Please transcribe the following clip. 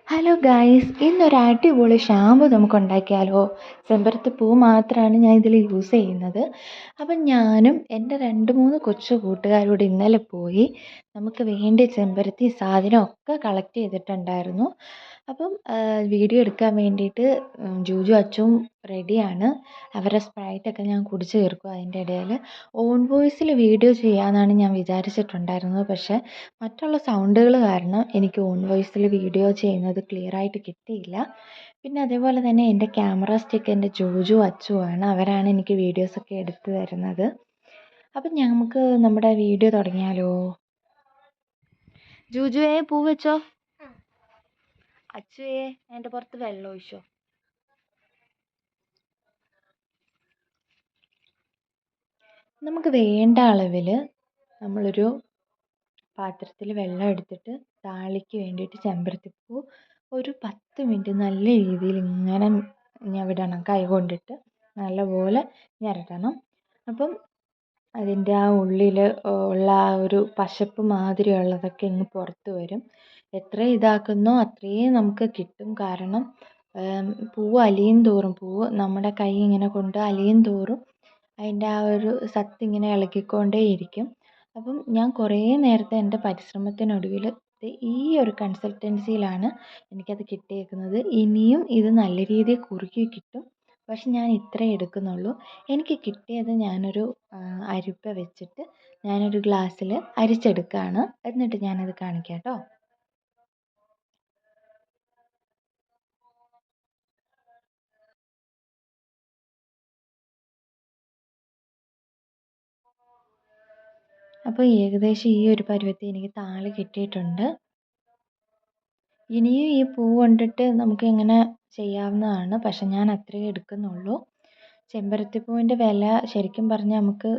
Hello guys, ഇന്നൊരു അടിപൊളി shampoo നമുക്ക് ഉണ്ടാക്കിയാലോ? ചെമ്പരത്തിപ്പൂ മാത്രമാണ് ഞാൻ ഇതിൽ യൂസ് ചെയ്യുന്നത്. അപ്പം ഞാനും എൻ്റെ 2-3 കൊച്ചു കൂട്ടുകാരോട് ഇന്നലെ പോയി നമുക്ക് വേണ്ടി ചെമ്പരത്തി സാധനമൊക്കെ കളക്ട് ചെയ്തിട്ടുണ്ടായിരുന്നു. അപ്പം വീഡിയോ എടുക്കാൻ വേണ്ടിയിട്ട് ജൂജു അച്ചും റെഡിയാണ്. അവരുടെ സ്പ്രൈറ്റൊക്കെ ഞാൻ കുടിച്ച് തീർക്കും. അതിൻ്റെ ഇടയിൽ ഓൺ വോയിസിൽ വീഡിയോ ചെയ്യാമെന്നാണ് ഞാൻ വിചാരിച്ചിട്ടുണ്ടായിരുന്നത്. പക്ഷേ മറ്റുള്ള സൗണ്ടുകൾ കാരണം എനിക്ക് ഓൺ വോയിസിൽ വീഡിയോ ചെയ്യുന്നത് ക്ലിയറായിട്ട് കിട്ടിയില്ല. പിന്നെ അതേപോലെ തന്നെ എൻ്റെ ക്യാമറ സ്റ്റിക്ക് എൻ്റെ ജോജു അച്ചുവാണ്. അവരാണ് എനിക്ക് വീഡിയോസൊക്കെ എടുത്തു തരുന്നത്. അപ്പം നമുക്ക് നമ്മുടെ വീഡിയോ തുടങ്ങിയാലോ? ജൂജുവേ, പൂ വെച്ചോ. അച്ചുവേ, അതിൻ്റെ പുറത്ത് വെള്ളം ഒഴിച്ചോ. നമുക്ക് വേണ്ട അളവിൽ നമ്മളൊരു പാത്രത്തിൽ വെള്ളം എടുത്തിട്ട് താളിക്ക് വേണ്ടിയിട്ട് ചെമ്പരത്തിപ്പൂ ഒരു 10 മിനിറ്റ് നല്ല രീതിയിൽ ഇങ്ങനെ ഞവിടണം. കൈ കൊണ്ടിട്ട് നല്ലപോലെ ഞെരടണം. അപ്പം അതിൻ്റെ ആ ഉള്ളിൽ ഉള്ള ആ ഒരു പശപ്പ് മാതിരി ഉള്ളതൊക്കെ ഇങ്ങ് പുറത്ത് വരും. എത്ര ഇതാക്കുന്നോ അത്രയും നമുക്ക് കിട്ടും. കാരണം പൂവ് അലിയും തോറും, പൂവ് നമ്മുടെ കൈ ഇങ്ങനെ കൊണ്ട് അലിയും തോറും അതിൻ്റെ ആ ഒരു സത്ത് ഇങ്ങനെ ഇളകിക്കൊണ്ടേയിരിക്കും. അപ്പം ഞാൻ കുറേ നേരത്തെ എൻ്റെ പരിശ്രമത്തിനൊടുവിൽ ഈ ഒരു കൺസിസ്റ്റൻസിയിലാണ് എനിക്കത് കിട്ടിയേക്കുന്നത്. ഇനിയും ഇത് നല്ല രീതിയിൽ കുറുകി കിട്ടും. പക്ഷെ ഞാൻ ഇത്രേ എടുക്കുന്നുള്ളൂ. എനിക്ക് കിട്ടിയത് ഞാനൊരു അരിപ്പ വെച്ചിട്ട് ഞാനൊരു ഗ്ലാസ്സിൽ അരിച്ചെടുക്കുകയാണ്. എന്നിട്ട് ഞാനത് കാണിക്കാം കേട്ടോ. അപ്പോൾ ഏകദേശം ഈ ഒരു പരുവത്തിൽ എനിക്ക് താളി കിട്ടിയിട്ടുണ്ട്. ഇനിയും ഈ പൂ കൊണ്ടിട്ട് നമുക്ക് ഇങ്ങനെ ചെയ്യാവുന്നതാണ്. പക്ഷെ ഞാൻ അത്രയേ എടുക്കുന്നുള്ളൂ. ചെമ്പരത്തിപ്പൂവിൻ്റെ വില ശരിക്കും പറഞ്ഞാൽ നമുക്ക്